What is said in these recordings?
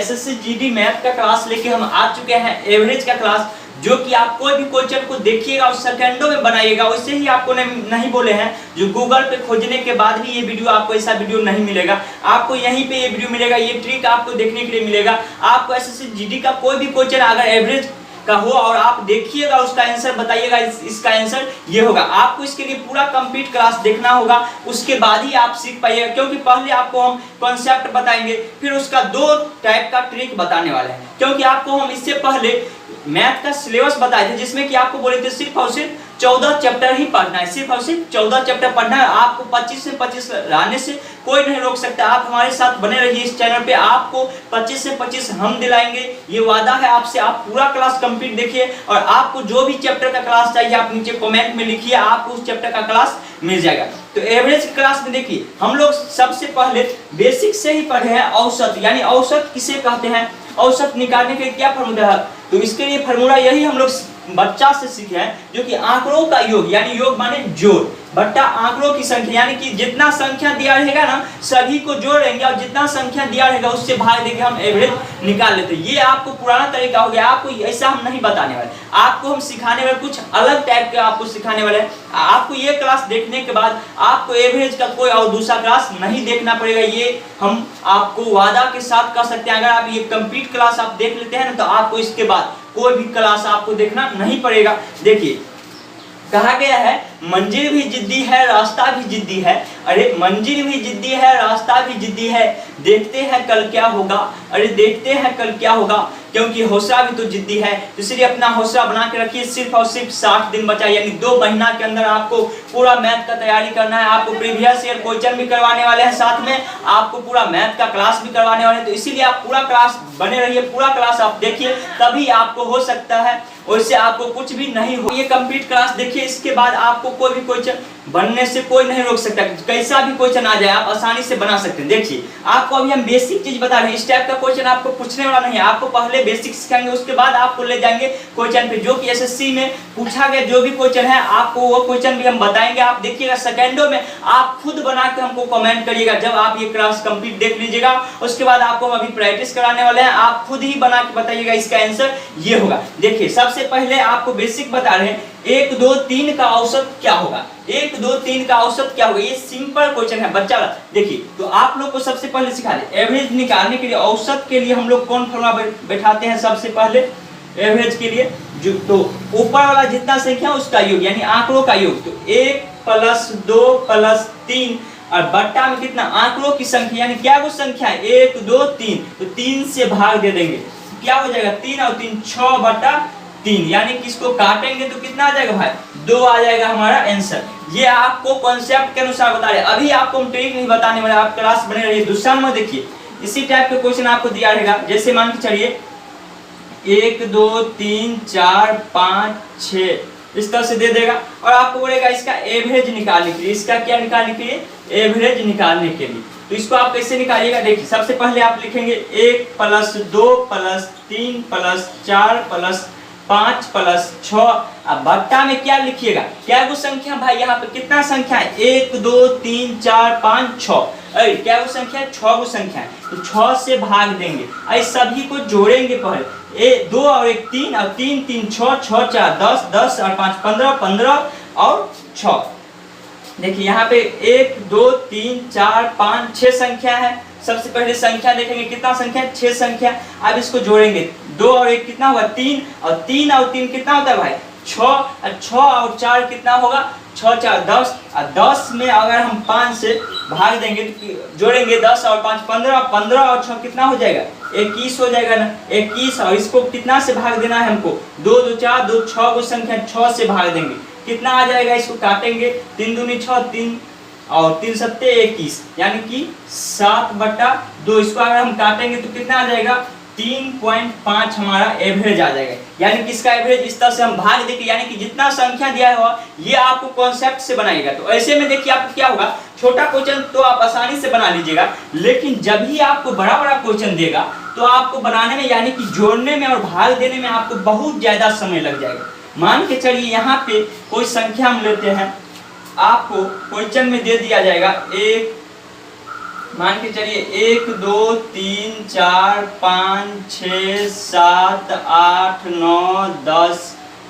SSC GD math का class लेके हम आ चुके हैं, एवरेज का क्लास, जो कि आप कोई भी क्वेश्चन को देखिएगा और सेकंडों में बनाइएगा। वैसे ही आपको नहीं बोले हैं, जो गूगल पे खोजने के बाद भी ये वीडियो, आपको ऐसा वीडियो नहीं मिलेगा, आपको यहीं पे ये वीडियो मिलेगा, ये ट्रिक आपको देखने के लिए मिलेगा। आपको एसएससी जीडी का कोई भी क्वेश्चन अगर एवरेज का हो और आप देखिएगा, उसका आंसर बताइएगा, इसका आंसर ये होगा। आपको इसके लिए पूरा कंप्लीट क्लास देखना होगा, उसके बाद ही आप सीख पाइएगा, क्योंकि पहले आपको हम कॉन्सेप्ट बताएंगे, फिर उसका 2 टाइप का ट्रिक बताने वाले हैं। क्योंकि आपको हम इससे पहले मैथ का सिलेबस बताए थे, जिसमें कि आपको बोले थे सिर्फ और सिर्फ 14 चैप्टर ही पढ़ना है, सिर्फ और सिर्फ 14 चैप्टर पढ़ना है। आपको 25 से 25 लाने से कोई नहीं रोक सकता। आप हमारे साथ बने रहिए इस चैनल पे, आपको 25 से 25 हम दिलाएंगे, ये वादा है आपसे। आप पूरा क्लास कंप्लीट देखिए, और आपको जो भी चैप्टर का क्लास चाहिए आप नीचे कमेंट में लिखिए, आपको उस चैप्टर का क्लास मिल जाएगा। तो एवरेज क्लास में देखिए, हम लोग सबसे पहले बेसिक से ही पढ़े हैं औसत, यानी औसत किसे कहते हैं, औसत निकालने के लिए क्या फार्मूला है। तो इसके लिए फार्मूला यही हम लोग बच्चा से सीखे हैं, जो कि आंकड़ों का योग, यानी योग माने जोड़, बट्टा आंकड़ों की संख्या, यानी कि जितना संख्या दिया रहेगा ना सभी को जोड़ेंगे, और जितना संख्या दिया रहेगा उससे भाग देके हम एवरेज निकाल लेते हैं। ये आपको पुराना तरीका हो गया, आपको ऐसा हम नहीं बताने वाले, आपको हम सिखाने वाले कुछ अलग टाइप के आपको सिखाने वाले हैं। आपको ये क्लास देखने के बाद आपको एवरेज का कोई और दूसरा क्लास नहीं देखना पड़ेगा, ये हम आपको वादा के साथ कर सकते हैं। अगर आप ये कंप्लीट क्लास आप देख लेते हैं ना, तो आपको इसके बाद कोई भी क्लास आपको देखना नहीं पड़ेगा। देखिए कहा गया है, मंजिल भी जिद्दी है रास्ता भी जिद्दी है। अरे मंजिल भी जिद्दी है रास्ता भी जिद्दी है, देखते हैं कल क्या होगा, अरे देखते हैं कल क्या होगा, क्योंकि हौसला भी तो जिद्दी है। इसलिए अपना हौसला बना के रखिए। सिर्फ और सिर्फ 60 दिन बचा, यानी 2 महीना के अंदर आपको पूरा मैथ का तैयारी करना है। आपको प्रीवियस ईयर क्वेश्चन भी करवाने वाले हैं, साथ में आपको पूरा मैथ का क्लास भी करवाने वाले हैं। तो इसीलिए आप पूरा क्लास बने रहिए, पूरा क्लास आप देखिए, तभी आपको हो सकता है, वैसे आपको कुछ भी नहीं हो। ये कंप्लीट क्लास देखिए, इसके बाद आपको कोई भी क्वेश्चन बनने से कोई नहीं रोक सकता, कैसा भी क्वेश्चन आ जाए आप आसानी से बना सकते हैं। देखिए आपको अभी हम बेसिक चीज बता रहे हैं, इस टाइप का क्वेश्चन आपको पूछने वाला नहीं है, आपको पहले बेसिक सिखाएंगे, उसके बाद आपको ले जाएंगे क्वेश्चन पे, जो कि एसएससी में पूछा गया जो भी क्वेश्चन है, आपको वो क्वेश्चन भी हम बताएंगे। आप देखिएगा सेकंडों में, आप खुद बना के हमको कमेंट करिएगा जब आप ये क्लास कंप्लीट देख लीजिएगा। उसके बाद आपको हम अभी प्रैक्टिस कराने वाले हैं, आप खुद ही बना के बताइएगा, इसका आंसर ये होगा। देखिए सबसे पहले आपको बेसिक बता रहे हैं, 1 2 3 का औसत क्या होगा, 1 2 3 का औसत क्या होगा। ये सिंपल क्वेश्चन है बच्चा। देखिए तो आप लोग को सबसे पहले सिखा दे, एवरेज निकालने के लिए, औसत के लिए हम लोग कौन फॉर्मूला बैठाते हैं। सबसे पहले एवरेज के लिए जो, तो ऊपर वाला जितना संख्या उसका योग, यानी आंकड़ों का योग। तो 1 + 2 + 3, और बट्टा में कितना, आंकड़ों की संख्या, यानी क्या वो संख्या है 1 2 3, तो 3 से भाग दे देंगे, क्या हो जाएगा 3 और 3 6/3, यानी कि इसको काटेंगे तो कितना आ जाएगा भाई 2 आ जाएगा हमारा आंसर। ये आपको कॉन्सेप्ट के अनुसार बता रहे, अभी आपको हम ट्रिक नहीं बताने वाले, आप क्लास बने रहिए। दूसरा नंबर देखिए, इसी टाइप के क्वेश्चन आपको दिया रहेगा, जैसे मान के चलिए 1 2 3 4 5 6 इस तरह से दे देगा, और आपको बोलेगा इसका एवरेज निकालने के लिए, इसका क्या निकालने के लिए, एवरेज निकालने के लिए। तो इसको आप कैसे निकालिएगा, देखिए सबसे पहले आप लिखेंगे 1 + 2 + 3 + 4 + 5 + 6, अब बट्टा में क्या लिखिएगा, क्या वो संख्या भाई, यहाँ पे कितना संख्या है 1 2 3 4 5 6, अरे क्या वो संख्या है 6 वो संख्या है, तो 6 से भाग देंगे, अरे सभी को जोड़ेंगे पहले, 2 और 1 3 और 3 3 6 6 4 10 10 और 5 15 15 और 6। देखिए यहाँ पे 1 2 3 4 5 6 संख्या है। सबसे पहले संख्या देखेंगे, कितना संख्या है 6 संख्या। अब इसको जोड़ेंगे, 2 और 1 कितना हुआ 3, और 3 और 3 कितना होता है भाई 6, और 6 और 4 कितना होगा 6 4 10, और 10 में अगर हम 5 से भाग देंगे तो जोड़ेंगे 10 और 5 15, 15 और 6 कितना हो जाएगा 21 हो जाएगा ना 21, और इसको कितना से भाग देना है हमको 2 2 4 2 6 को संख्या 6 से भाग देंगे, कितना आ जाएगा, इसको काटेंगे 3 दूनी 6 3 और 3 सत्ते 21, यानी कि 7/2। इसको अगर हम काटेंगे तो कितना आ जाएगा 3.5 हमारा एवरेज आ जाएगा। यानी कि इसका एवरेज इस तरह से हम भाग देंगे, यानी कि जितना संख्या दिया हुआ ये आपको कॉन्सेप्ट से बनाएगा। तो ऐसे में देखिए आपको क्या होगा, छोटा क्वेश्चन तो आप आसानी से बना लीजिएगा, लेकिन जब ही आपको बड़ा बड़ा क्वेश्चन देगा तो आपको बनाने में, यानी कि जोड़ने में और भाग देने में आपको बहुत ज्यादा समय लग जाएगा। मान के चलिए यहाँ पे कोई संख्या हम लेते हैं, आपको क्वेश्चन में दे दिया जाएगा 1 मान के चलिए 1 2 3 4 5 6 7 8 9 10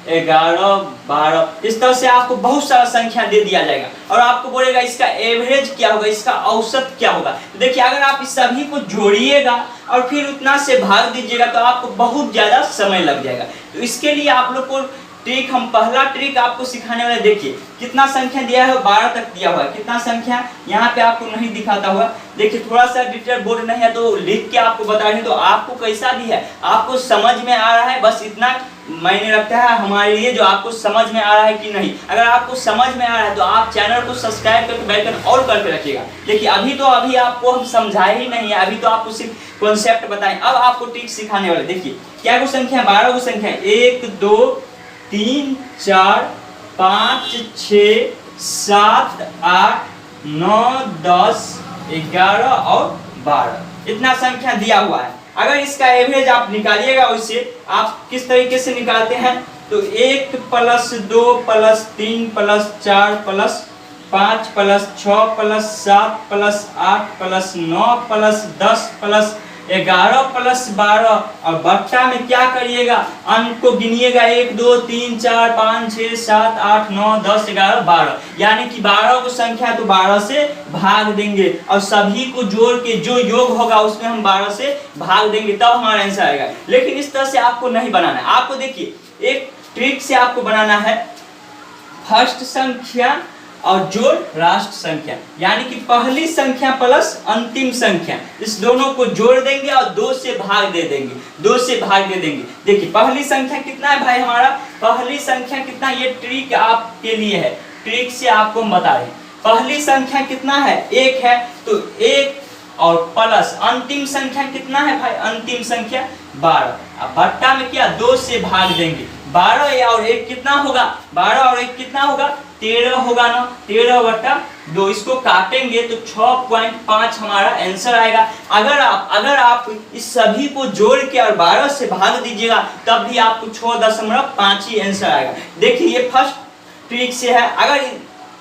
11 12 इस तरह से आपको बहुत सारा संख्या दे दिया जाएगा और आपको बोलेगा इसका एवरेज क्या होगा, इसका औसत क्या होगा। देखिए अगर आप इस सभी को जोड़िएगा और फिर उतना से भाग दीजिएगा तो आपको बहुत ज्यादा समय लग जाएगा। तो इसके लिए आप लोग को ट्रिक, हम पहला ट्रिक आपको सिखाने वाले। देखिए कितना संख्या दिया है, 12 तक दिया हुआ है। कितना संख्या यहाँ पे आपको नहीं दिखाता हुआ, देखिए थोड़ा सा डिटेल बोर्ड नहीं है तो लिख के आपको बता रहे हैं। तो आपको कैसा भी है, आपको समझ में आ रहा है, बस इतना मायने रखता है हमारे लिए जो आपको समझ में आ रहा है कि नहीं। अगर आपको समझ में आ रहा है तो आप चैनल को सब्सक्राइब करके बेल आइकन ऑल करके रखिएगा। देखिए अभी आपको हम समझाए ही नहीं है, अभी तो आपको सिर्फ कॉन्सेप्ट बताएं। अब आपको ट्रिक सिखाने वाले। देखिए क्या को संख्या, 12 को संख्या 1 2 3 4 5 6 7 8 9 10 11 और 12 इतना संख्या दिया हुआ है। अगर इसका एवरेज आप निकालिएगा, उससे आप किस तरीके से निकालते हैं तो 1 + 2 + 3 + 4 + 5 + 6 + 7 + 8 + 9 + 10 + 11 + 12 और बट्टा में क्या करिएगा, अंक को गिनिएगा 1 2 3 4 5 6 7 8 9 10 11 12, यानी कि 12 को संख्या तो 12 से भाग देंगे और सभी को जोड़ के जो योग होगा उसमें हम 12 से भाग देंगे, तब हमारा आंसर आएगा। लेकिन इस तरह से आपको नहीं बनाना है। आपको देखिए एक ट्रिक से आपको बनाना है फर्स्ट संख्या और जोड़ राष्ट्र संख्या, यानी कि पहली संख्या प्लस अंतिम संख्या, इस दोनों को जोड़ देंगे और 2 से भाग दे देंगे, 2 से भाग दे देंगे। देखिए पहली संख्या कितना है भाई, हमारा पहली संख्या कितना, ये ट्रिक आपके लिए है, ट्रिक से आपको हम बता रहे हैं। पहली संख्या कितना है, 1 है, तो 1 और प्लस अंतिम संख्या कितना है भाई, अंतिम संख्या 12। अब बट्टा में क्या 2 से भाग देंगे, 12 और 1 कितना होगा, 12 और 1 कितना होगा 13 होगा ना, 13/2 इसको काटेंगे तो 6.5 हमारा आंसर आएगा। अगर आप इस सभी को जोड़ के और 12 से भाग दीजिएगा तब भी आपको 6.5 ही आंसर आएगा। देखिए ये फर्स्ट ट्रिक से है। अगर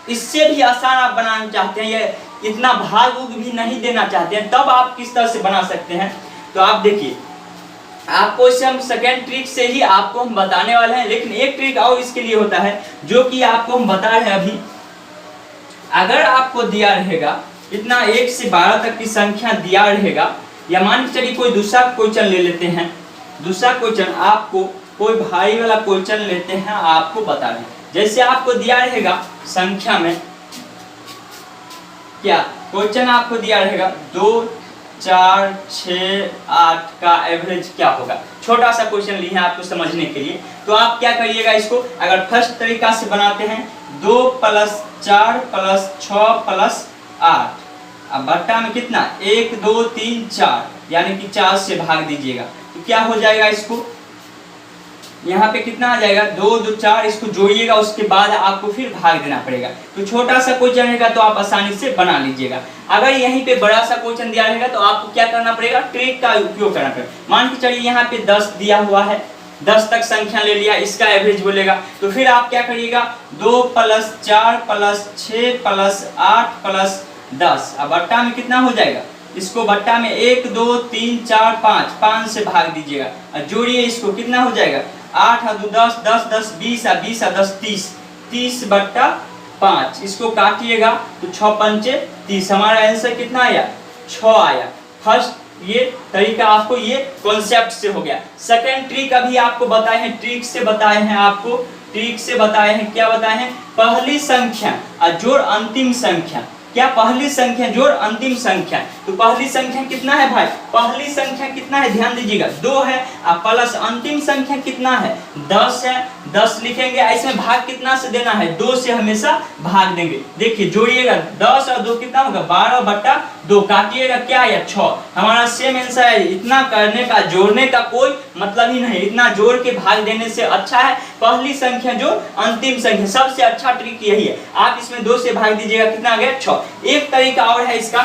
इससे भी आसान आप बनाना चाहते हैं, या इतना भाग भी नहीं देना चाहते हैं, तब आप किस तरह से बना सकते हैं। तो आप देखिए आपको इसे हम सेकेंड ट्रिक से ही आपको हम बताने वाले हैं। लेकिन एक ट्रिक और इसके लिए होता है जो कि आपको हम बता रहे हैं अभी। अगर आपको दिया रहेगा इतना 1 से 12 तक की संख्या दिया रहेगा, या मान के चलिए कोई दूसरा क्वेश्चन ले लेते हैं, दूसरा क्वेश्चन आपको कोई भारी वाला क्वेश्चन लेते हैं, आपको बता रहे हैं। जैसे आपको दिया रहेगा संख्या में क्या क्वेश्चन आपको दिया रहेगा 2 4 6 8 का एवरेज क्या होगा। छोटा सा क्वेश्चन लिए हैं आपको समझने के लिए। तो आप क्या करिएगा, इसको अगर फर्स्ट तरीका से बनाते हैं 2 + 4 + 6 + 8, अब बट्टा में कितना 1 2 3 4, यानी कि 4 से भाग दीजिएगा तो क्या हो जाएगा, इसको यहाँ पे कितना आ जाएगा 2 2 4, इसको जोड़िएगा उसके बाद आपको फिर भाग देना पड़ेगा। तो छोटा सा क्वेश्चन रहेगा तो आप आसानी से बना लीजिएगा। अगर यहीं पे बड़ा सा क्वेश्चन दिया रहेगा तो आपको क्या करना पड़ेगा, ट्रिक का उपयोग करना पड़ेगा। मान के चलिए यहाँ पे 10 दिया हुआ है, 10 तक संख्या ले लिया, इसका एवरेज बोलेगा तो फिर आप क्या करिएगा 2 + 4 + 6 + 8 + 10, अब बट्टा में कितना हो जाएगा, इसको बट्टा में 1 2 3 4 5, 5 से भाग दीजिएगा और जोड़िए, इसको कितना हो जाएगा 8 और 2 10 10 10 20 और 20 और 10 30, 30/5, इसको काटिएगा तो 6 पंचे 30, हमारा आंसर कितना आया 6 आया। फर्स्ट ये तरीका आपको ये कॉन्सेप्ट से हो गया। सेकंड ट्रिक अभी आपको बताए हैं, ट्रिक से बताए हैं, आपको ट्रिक से बताए हैं, क्या बताए हैं, पहली संख्या और जोड़ अंतिम संख्या। क्या पहली संख्या जोड़ अंतिम संख्या, तो पहली संख्या कितना है भाई, पहली संख्या कितना है ध्यान दीजिएगा 2 है, और प्लस अंतिम संख्या कितना है 10 है, 10 लिखेंगे। इसमें भाग कितना से देना है, 2 से हमेशा भाग देंगे। देखिए जोड़िएगा 10 और 2 कितना होगा 12/2, काटिएगा क्या आया 6, हमारा सेम आंसर है। इतना करने का, जोड़ने का कोई मतलब ही नहीं, इतना जोड़ के भाग देने से अच्छा है पहली संख्या जोड़ अंतिम संख्या, सबसे अच्छा ट्रिक यही है। आप इसमें 2 से भाग दीजिएगा, कितना आ गया 6। एक तरीका और है इसका,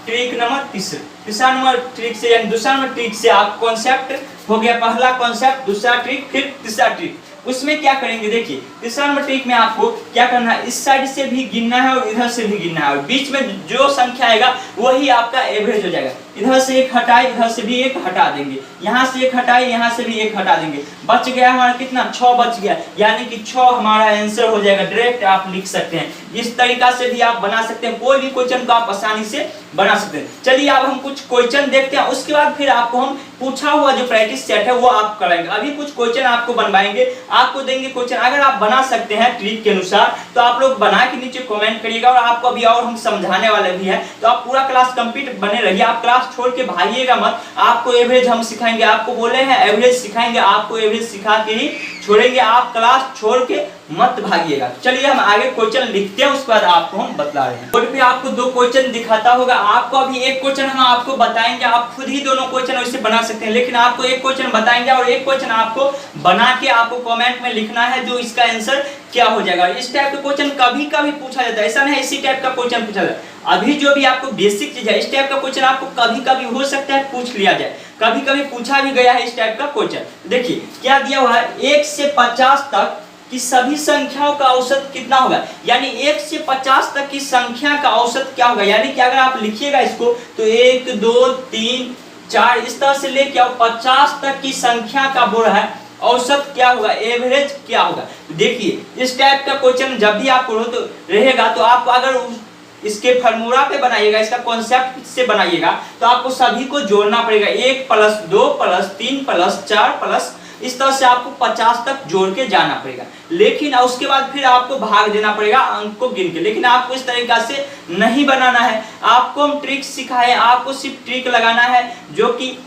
ट्रिक नंबर तीसरा नंबर ट्रिक से, यानी दूसरा नंबर ट्रिक से आप कॉन्सेप्ट हो गया, पहला कॉन्सेप्ट, दूसरा ट्रिक, फिर तीसरा ट्रिक। उसमें क्या करेंगे, देखिए तीसरा नंबर ट्रिक में आपको क्या करना है, इस साइड से भी गिनना है और इधर से भी गिनना है और बीच में जो संख्या आएगा वही आपका एवरेज हो जाएगा। इधर से एक हटाए, इधर से भी एक हटा देंगे, यहाँ से एक हटाए, यहाँ से भी एक हटा देंगे, बच गया हमारा कितना, 6 बच गया, यानी कि 6 हमारा आंसर हो जाएगा। डायरेक्ट आप लिख सकते हैं, इस तरीका से भी आप बना सकते हैं, कोई भी क्वेश्चन को आप आसानी से बना सकते हैं। चलिए अब हम कुछ क्वेश्चन देखते हैं, उसके बाद फिर आपको हम पूछा हुआ जो प्रैक्टिस सेट है वो आप कराएंगे। अभी कुछ क्वेश्चन आपको बनवाएंगे, आपको देंगे क्वेश्चन, अगर आप बना सकते हैं ट्रिक के अनुसार तो आप लोग बना के नीचे कमेंट करिएगा। और आपको अभी और हम समझाने वाले भी हैं, तो आप पूरा क्लास कंप्लीट बने रहिए, आप क्लास छोड़ के भागिएगा मत। आपको एवरेज हम सिखाएंगे, आपको बोले हैं एवरेज सिखाएंगे, आपको एवरेज सिखा के ही छोड़ेंगे, आप क्लास छोड़ के मत भागिएगा। चलिए हम आगे क्वेश्चन लिखते हैं, उसके बाद आपको हम बता रहे हैं। बोर्ड पे आपको 2 क्वेश्चन दिखाता होगा, आपको अभी एक क्वेश्चन हम आपको बताएंगे, आप खुद ही दोनों क्वेश्चन वैसे बना सकते हैं, लेकिन आपको एक क्वेश्चन बताएंगे और एक क्वेश्चन आपको बना के आपको कमेंट में लिखना है जो इसका आंसर क्या हो जाएगा। इस टाइप का क्वेश्चन कभी कभी पूछा जाता है, ऐसा नहीं है इसी टाइप का क्वेश्चन पूछा जाता है। अभी जो भी आपको बेसिक चीज है, इस टाइप का क्वेश्चन आपको कभी कभी हो सकता है पूछ लिया जाए, कभी कभी पूछा भी गया है इस टाइप का क्वेश्चन। देखिए क्या दिया हुआ है, 1 से 50 तक कि सभी संख्याओं का औसत कितना होगा, यानी 1 से 50 तक की संख्या का औसत क्या होगा। यानी कि अगर आप लिखिएगा इसको तो 1 2 3 4 इस तरह से लेके आओ, 50 तक की संख्या का बोल है औसत क्या होगा, एवरेज क्या होगा। देखिए इस टाइप का क्वेश्चन जब भी आपको तो रहेगा, तो आप अगर इसके फार्मूला पे बनाइएगा, इसका कॉन्सेप्ट से बनाइएगा, तो आपको सभी को जोड़ना पड़ेगा, 1 + 2 + 3 + 4 प्लस, इस तरह से आपको 50 तक जोड़ के जाना पड़ेगा। लेकिन उसके बाद फिर आपको भाग देना पड़ेगा अंक को गिन के, लेकिन आपको इस तरीका से नहीं बनाना है। आपको हम ट्रिक सिखाए, आपको सिर्फ ट्रिक लगाना है, जो कि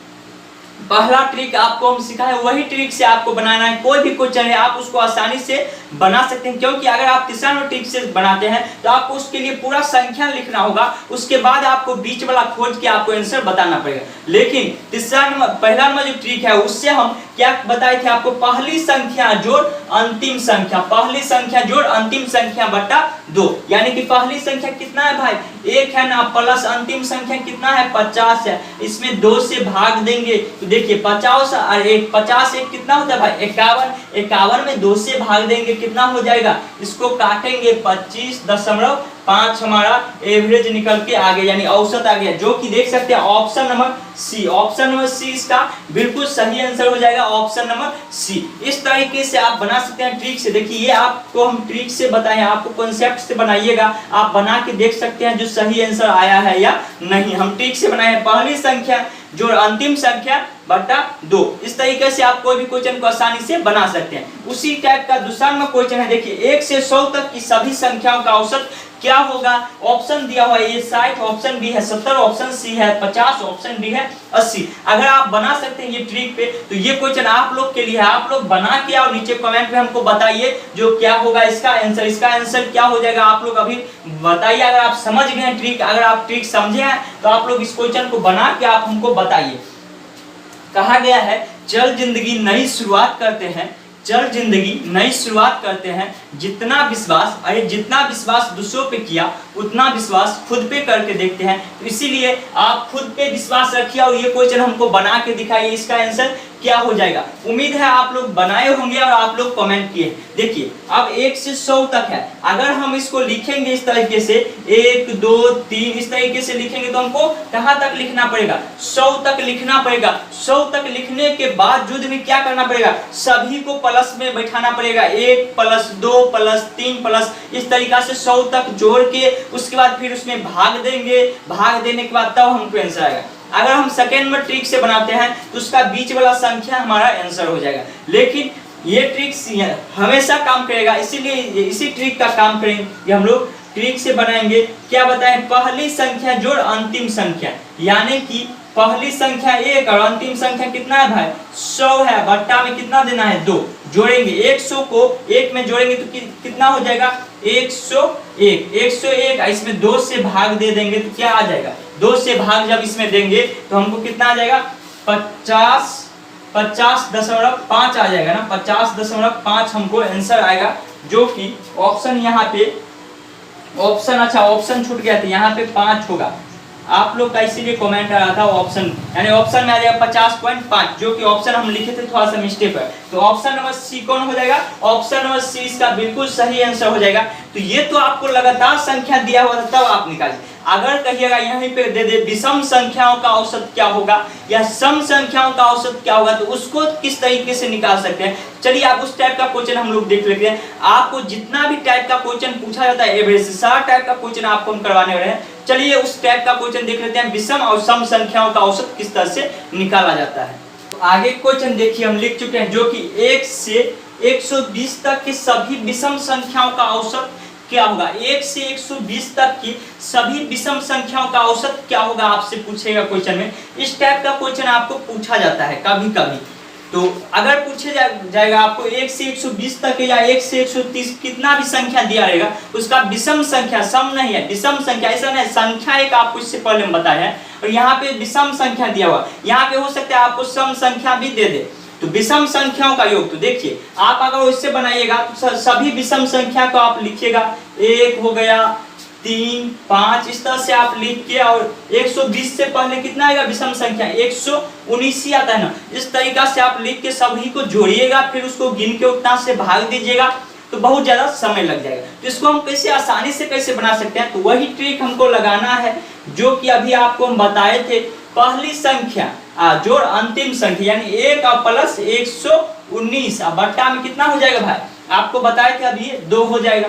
पहला ट्रिक आपको हम सिखाए वही ट्रिक से आपको बनाना है। कोई भी क्वेश्चन है आप उसको आसानी से बना सकते हैं, क्योंकि अगर आप तीसरा नंबर ट्रिक से बनाते हैं तो आपको उसके लिए पूरा संख्या लिखना होगा, उसके बाद आपको बीच वाला खोज के आपको आंसर बताना पड़ेगा। लेकिन तीसरा नंबर पहला नंबर जो ट्रिक है उससे हम क्या बताए थे आपको, पहली संख्या जोड़ अंतिम संख्या, पहली संख्या जोड़ अंतिम संख्या बटा 2, यानी कि पहली संख्या कितना है भाई 1 है ना, प्लस अंतिम संख्या कितना है 50 है, इसमें 2 से भाग देंगे तो देखिए 50 और 1, 50 1 कितना होता है भाई 51, 51 में 2 से भाग देंगे कितना हो जाएगा, इसको काटेंगे 25.5 हमारा एवरेज निकल के आ गया, यानी औसत आ गया, जो कि देख सकते हैं option number C, option number C इसका बिल्कुल सही आंसर हो जाएगा, ऑप्शन नंबर सी। इस तरीके से आप बना सकते हैं ट्रिक से। देखिए ये आपको हम ट्रिक से बताए, आपको कॉन्सेप्ट से बनाइएगा, आप बना के देख सकते हैं जो सही आंसर आया है या नहीं। हम ट्रिक से बनाए हैं, पहली संख्या जो अंतिम संख्या बटा 2, इस तरीके से आप कोई भी क्वेश्चन को आसानी से बना सकते हैं। उसी टाइप का दूसरा नंबर क्वेश्चन है, देखिए 1 से 100 तक की सभी संख्याओं का औसत क्या होगा। ऑप्शन दिया हुआ है, ये 60 ऑप्शन बी है, 70 ऑप्शन सी है, 50 ऑप्शन डी है, 80। अगर आप बना सकते हैं ये ट्रिक पे तो ये क्वेश्चन आप लोग के लिए है, आप लोग बना के और नीचे कमेंट में हमको बताइए जो क्या होगा इसका आंसर, इसका आंसर क्या हो जाएगा आप लोग अभी बताइए। अगर आप समझ गए हैं ट्रिक, अगर आप ट्रिक समझे हैं तो आप लोग इस क्वेश्चन को बना के आप हमको बताइए। कहा गया है चल जिंदगी नई शुरुआत करते हैं, चल जिंदगी नई शुरुआत करते हैं, जितना विश्वास दूसरों पे किया उतना विश्वास खुद पे करके देखते हैं। तो इसीलिए आप खुद पे विश्वास रखिए और ये क्वेश्चन हमको बना के दिखाइए, इसका आंसर क्या हो जाएगा। उम्मीद है आप लोग बनाए होंगे और आप लोग कमेंट किए। देखिए अब 1 से 100 तक है, अगर हम इसको लिखेंगे इस तरीके से 1 2 3 इस तरीके से लिखेंगे तो हमको कहां तक लिखना पड़ेगा, 100 तक लिखना पड़ेगा। 100 तक लिखने के बाद भी क्या करना पड़ेगा, सभी को प्लस में बैठाना पड़ेगा, 1 + 2 + 3 प्लस, इस तरीका से 100 तक जोड़ के उसके बाद फिर उसमें भाग देंगे, भाग देने के बाद तब हमको आंसर आएगा। अगर हम सेकेंड में ट्रिक से बनाते हैं तो उसका बीच वाला संख्या हमारा आंसर हो जाएगा। लेकिन ये ट्रिक हमेशा काम करेगा, इसीलिए इसी ट्रिक का काम करेंगे हम लोग, ट्रिक से बनाएंगे। क्या बताएं, पहली संख्या जोड़ अंतिम संख्या, यानी कि पहली संख्या 1 और अंतिम संख्या कितना है भाई 100 है, बट्टा में कितना देना है 2, जोड़ेंगे 100 को 1 में जोड़ेंगे तो कितना हो जाएगा 101, 101, इसमें 2 से भाग दे देंगे तो क्या आ जाएगा, 2 से भाग जब इसमें देंगे तो हमको कितना आ जाएगा 50.5 आ जाएगा ना, 50.5 हमको आंसर आएगा, जो कि ऑप्शन यहाँ पे ऑप्शन छूट गया था, यहाँ पे 5 होगा, आप लोग का इसीलिए कमेंट आ रहा था ऑप्शन, यानी ऑप्शन में आ जाएगा 50.5, जो कि ऑप्शन हम लिखे थे थोड़ा सा मिस्टेक है। तो ऑप्शन नंबर सी कौन हो जाएगा? ऑप्शन नंबर सी इसका बिल्कुल सही आंसर हो जाएगा। तो ये तो आपको लगातार संख्या दिया हुआ था तब आप निकालिए। अगर कहिएगा यहीं पे दे दे विषम संख्याओं का औसत क्या होगा या सम संख्याओं का औसत क्या होगा, तो उसको किस तरीके से निकाल सकते हैं। चलिए आप उस टाइप का क्वेश्चन हम लोग देख लेते हैं। आपको जितना भी टाइप का क्वेश्चन पूछा जाता है एवरेज से, सारा टाइप का क्वेश्चन आपको हम करवाने वाले हैं। चलिए उस टाइप का क्वेश्चन देख लेते हैं, विषम और सम संख्याओं का औसत किस तरह से निकाला जाता है। तो आगे क्वेश्चन देखिए हम लिख चुके हैं, जो कि 1 से 120 तक के सभी विषम संख्याओं का औसत क्या होगा। 1 से 120 तक की सभी विषम संख्याओं का औसत क्या होगा आपसे पूछेगा क्वेश्चन में। इस टाइप का क्वेश्चन आपको पूछा जाता है कभी कभी। तो अगर पूछे जाएगा आपको 1 से 120 तक या 1 से 130 कितना भी संख्या दिया रहेगा, उसका विषम संख्या, सम नहीं है विषम संख्या, ऐसा नहीं संख्या एक आपको इससे पहले हम बताया है, और यहाँ पे विषम संख्या दिया हुआ, यहाँ पे हो सकता है आपको सम संख्या भी दे दे। तो विषम संख्याओं का योग, तो देखिए आप अगर इससे बनाइएगा तो सभी विषम संख्या को आप लिखिएगा, 1 हो गया, 3, 5, इस तरह से आप लिख के, और 120 से पहले कितना आएगा विषम संख्या, 119 ही आता है ना। इस तरीका से आप लिख के सभी को जोड़िएगा, फिर उसको गिन के उतना से भाग दीजिएगा, तो बहुत ज्यादा समय लग जाएगा। तो इसको हम कैसे आसानी से कैसे बना सकते हैं, तो वही ट्रिक हमको लगाना है जो कि अभी आपको हम बताए थे। पहली संख्या जोड़ अंतिम संख्या, यानी 1 और प्लस 119 बट्टा में कितना हो जाएगा भाई, आपको बताए थे अभी 2 हो जाएगा।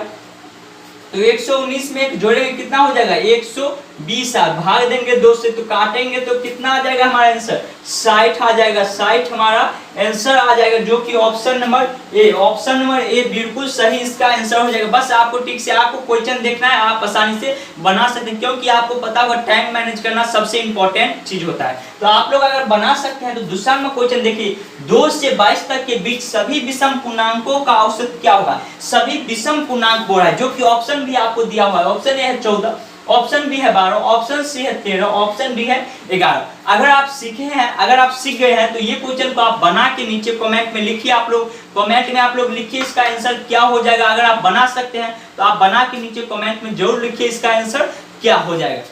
तो 119 में एक जोड़ेंगे कितना हो जाएगा, 120, भाग देंगे 2 से तो काटेंगे तो कितना आ जाएगा हमारा आंसर, 60 आ जाएगा। 60 हमारा आंसर आ जाएगा, जो कि option number A, option number A बिल्कुल सही इसका आंसर हो जाएगा। बस आपको ठीक से आपको क्वेश्चन देखना है, आप आसानी से बना सकते हैं, क्योंकि आपको पता होगा टाइम मैनेज करना सबसे इंपॉर्टेंट चीज होता है। तो आप लोग अगर बना सकते हैं तो दूसरा नंबर क्वेश्चन देखिए, 2 से 22 तक के बीच सभी विषम पूर्णांकों का औसत क्या होगा। सभी विषम पूर्णांक बोल रहा है, जो कि ऑप्शन भी आपको दिया हुआ है। ऑप्शन ए है 14, ऑप्शन बी है 12, ऑप्शन सी है 13, ऑप्शन डी है 11। अगर आप सीखे हैं, अगर आप सीख गए हैं तो ये क्वेश्चन को आप बना के नीचे कमेंट में लिखिए। आप लोग कमेंट में आप लोग लिखिए इसका आंसर क्या हो जाएगा। अगर आप बना सकते हैं तो आप बना के नीचे कमेंट में जरूर लिखिए इसका आंसर क्या हो जाएगा।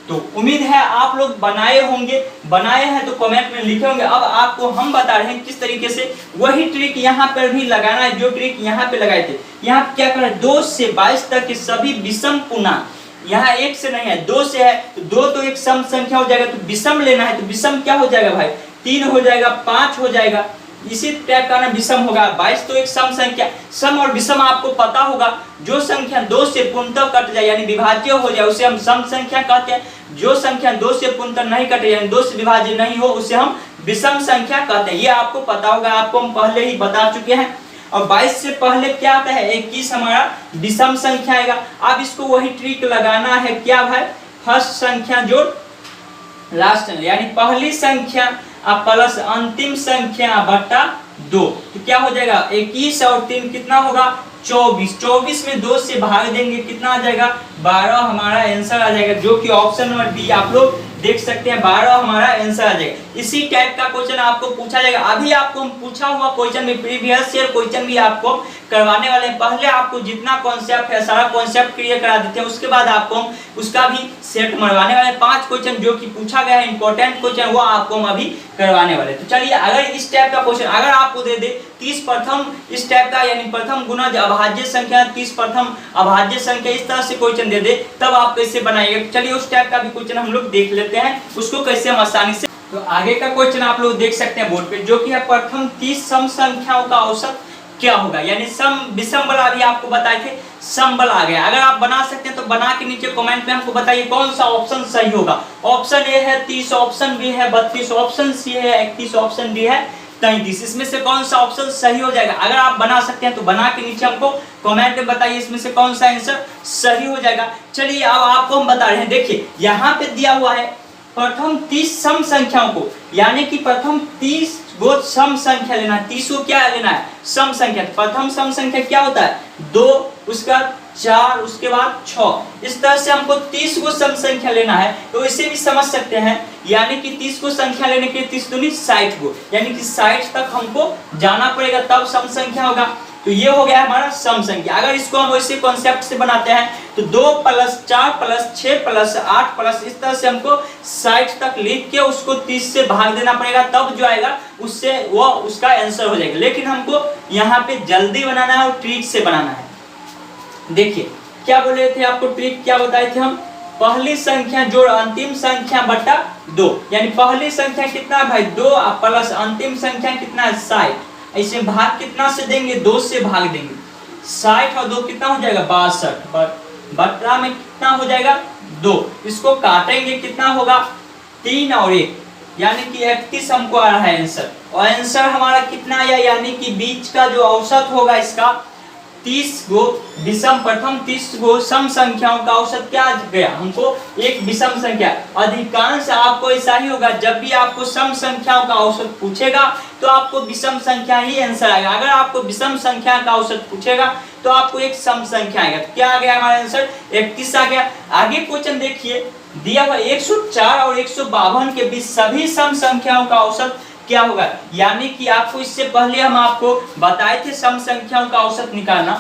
तो उम्मीद है आप लोग बनाए होंगे, बनाए हैं तो कमेंट में लिखे होंगे। अब आपको हम बता रहे हैं किस तरीके से वही ट्रिक यहाँ पर भी लगाना है, जो ट्रिक यहाँ पे लगाए थे। यहाँ क्या करना है, 2 से 22 तक के सभी विषम पूर्णांक, यहाँ 1 से नहीं है 2 से है, तो 2 तो एक सम संख्या हो जाएगा, तो विषम लेना है, तो विषम क्या हो जाएगा भाई, 3 हो जाएगा, 5 हो जाएगा, इसी टाइप का ना विषम होगा। 22 तो एक सम संख्या, सम और विषम आपको पता होगा, जो संख्या 2 से पूर्णतः कट जाए यानी विभाज्य हो जाए उसे हम सम संख्या कहते हैं। जो संख्या 2 से पूर्णतः नहीं कटे यानी 2 से विभाज्य नहीं हो उसे हम विषम संख्या कहते हैं। ये आपको पता होगा, आपको हम पहले ही बता चुके हैं। और 22 से पहले क्या आता है, 21 हमारा विषम संख्या आएगा। अब इसको वही ट्रिक लगाना है, क्या भाई, फर्स्ट संख्या जोड़ लास्ट, यानी पहली संख्या प्लस अंतिम संख्या बटा 2, तो क्या हो जाएगा, 21 और 3 कितना होगा, 24। 24 में 2 से भाग देंगे कितना आ जाएगा, 12 हमारा आंसर आ जाएगा, जो कि ऑप्शन नंबर बी आप लोग देख सकते हैं, 12 हमारा आंसर आ जाएगा। इसी टाइप का क्वेश्चन आपको पूछा जाएगा। अभी आपको हम पूछा हुआ क्वेश्चन में प्रीवियस ईयर क्वेश्चन भी आपको करवाने वाले हैं। पहले आपको जितना कॉन्सेप्ट है सारा कॉन्सेप्ट क्लियर करा देते हैं, उसके बाद आपको उसका भी सेट मरवाने वाले 5 क्वेश्चन जो कि पूछा गया है इंपॉर्टेंट क्वेश्चन, वो आपको हम अभी करवाने वाले। तो चलिए, अगर इस टाइप का क्वेश्चन अगर आपको दे दे 30 प्रथम इस टाइप का, यानी प्रथम गुना अभाज्य संख्या 30 प्रथम अभाज्य संख्या, इस तरह से क्वेश्चन दे दे, तब आप कैसे बनाइएगा। चलिए उस टाइप का भी क्वेश्चन हम लोग देख लेते हैं, उसको कैसे हम आसानी से। तो आगे का क्वेश्चन आप लोग देख सकते हैं बोर्ड पे, जो कि है प्रथम 30 सम संख्याओं का औसत क्या होगा। यानी सम विषम वाला भी आपको बताए थे, सम वाला आ गया। अगर आप बना सकते हैं तो बना के नीचे कमेंट में हमको बताइए कौन सा ऑप्शन सही होगा। ऑप्शन ए है 30, ऑप्शन बी है 32, ऑप्शन सी है 31, ऑप्शन डी है 33। इसमें से कौन सा ऑप्शन सही हो जाएगा। अगर आप बना सकते हैं तो बना के नीचे हमको कमेंट में बताइए इसमें से कौन सा आंसर सही हो जाएगा। चलिए अब आपको हम बता रहे हैं, देखिए यहाँ पे दिया हुआ है प्रथम 30 सम संख्याओं को, यानी कि प्रथम 30 गो सम संख्या लेना है। 30 को क्या लेना है, सम संख्या। प्रथम सम संख्या क्या होता है, 2, उसका 4, उसके बाद 6। इस तरह से हमको 30 को सम संख्या लेना है, तो इसे भी समझ सकते हैं। यानी कि 30 को संख्या लेने के लिए 30 दूनी 60 को, यानी कि 60 तक हमको जाना पड़ेगा, तब सम संख्या होगा। तो ये हो गया हमारा सम संख्या। अगर इसको हम वैसे कॉन्सेप्ट से बनाते हैं तो 2 + 4 + 6 + 8 + इस तरह से हमको 60 तक लिख के उसको 30 से भाग देना पड़ेगा, तब जो आएगा उससे वो उसका आंसर हो जाएगा। लेकिन हमको यहाँ पे जल्दी बनाना है और ट्रिक से बनाना है। देखिए क्या बोले थे आपको, ट्रिक क्या बताए थे हम, पहली संख्या जोड़ अंतिम संख्या बटा 2, यानी पहली संख्या कितना है भाई 2 प्लस अंतिम संख्या कितना है 60, ऐसे भाग कितना से देंगे 2 से भाग देंगे, 60 और 2 कितना हो जाएगा 62, बटा में कितना हो जाएगा 2, इसको काटेंगे कितना होगा 3 और 1, यानी कि 31 हमको आ रहा है आंसर। और आंसर हमारा कितना आया, यानी कि बीच का जो औसत होगा इसका 30 गो विषम प्रथम 30 गो सम संख्याओं का औसत क्या गया हमको, एक विषम संख्या। अधिकांश आपको ऐसा ही होगा, जब भी आपको सम संख्याओं का औसत पूछेगा तो आपको विषम संख्या ही आंसर आएगा। अगर आपको विषम संख्या का औसत पूछेगा तो आपको एक सम संख्या आएगा। तो क्या आ गया हमारा आंसर 31 आ गया। आगे क्वेश्चन देखिए, दिया हुआ 104 और 152 के बीच सभी सम संख्याओं का औसत क्या होगा, यानी कि आपको इससे पहले हम आपको बताए थे सम संख्याओं का औसत निकालना,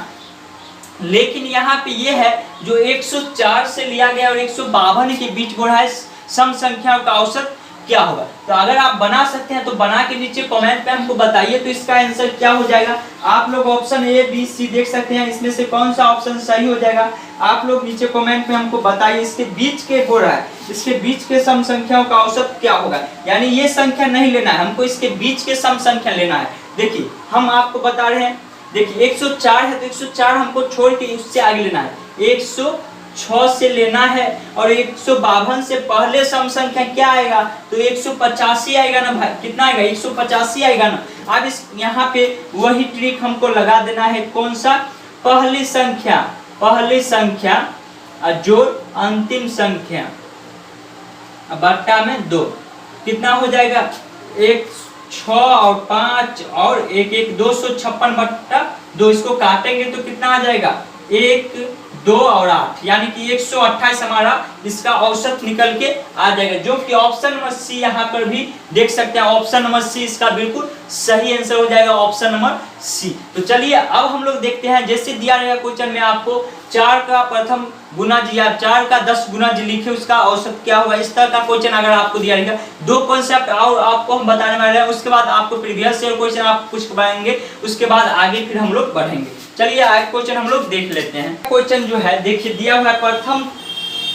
लेकिन यहाँ पे ये है जो 104 से लिया गया और 152 के बीच बोला है सम संख्याओं का औसत क्या होगा। तो अगर आप बना सकते हैं तो बना के नीचे कमेंट पे हमको बताइए, तो इसका आंसर क्या हो जाएगा। आप लोग ऑप्शन ए बी सी देख सकते हैं, इसमें से कौन सा ऑप्शन सही हो जाएगा आप लोग नीचे कमेंट में हमको बताइए। इसके बीच के बोल रहा है, इसके बीच के सम संख्याओं का औसत क्या होगा, यानी ये संख्या नहीं लेना है हमको, इसके बीच के सम संख्या लेना है। देखिए हम आपको बता रहे हैं, देखिए 104 है तो 104 हमको छोड़ के उससे आगे लेना है, 106 से लेना है, और 152 से पहले सम संख्या क्या आएगा तो 185 आएगा ना भाई, कितना आएगा 185 आएगा ना। अब इस यहाँ पे वही ट्रिक हमको लगा देना है, कौन सा, पहली संख्या जोड़ अंतिम संख्या बट्टा में 2, कितना हो जाएगा 1 6 और 5 और 1 1 256 बट्टा 2, इसको काटेंगे तो कितना आ जाएगा 1 2 और 8, यानी कि 128 हमारा इसका औसत निकल के आ जाएगा, जो कि ऑप्शन नंबर सी यहाँ पर भी देख सकते हैं। ऑप्शन नंबर सी इसका बिल्कुल सही आंसर हो जाएगा, ऑप्शन नंबर सी। तो चलिए अब हम लोग देखते हैं, जैसे दिया रहेगा क्वेश्चन में आपको 4 का प्रथम गुना जी या 4 का 10 गुना जी लिखे उसका औसत क्या होगा, इस तरह का क्वेश्चन अगर आपको दिया रहेगा, दो कॉन्सेप्ट और आपको हम बताने वाले हैं, उसके बाद आपको प्रीवियस ईयर क्वेश्चन आप कुछ पाएंगे, उसके बाद आगे फिर हम लोग बढ़ेंगे। चलिए आज क्वेश्चन हम लोग देख लेते हैं। क्वेश्चन जो है देखिए दिया हुआ है, प्रथम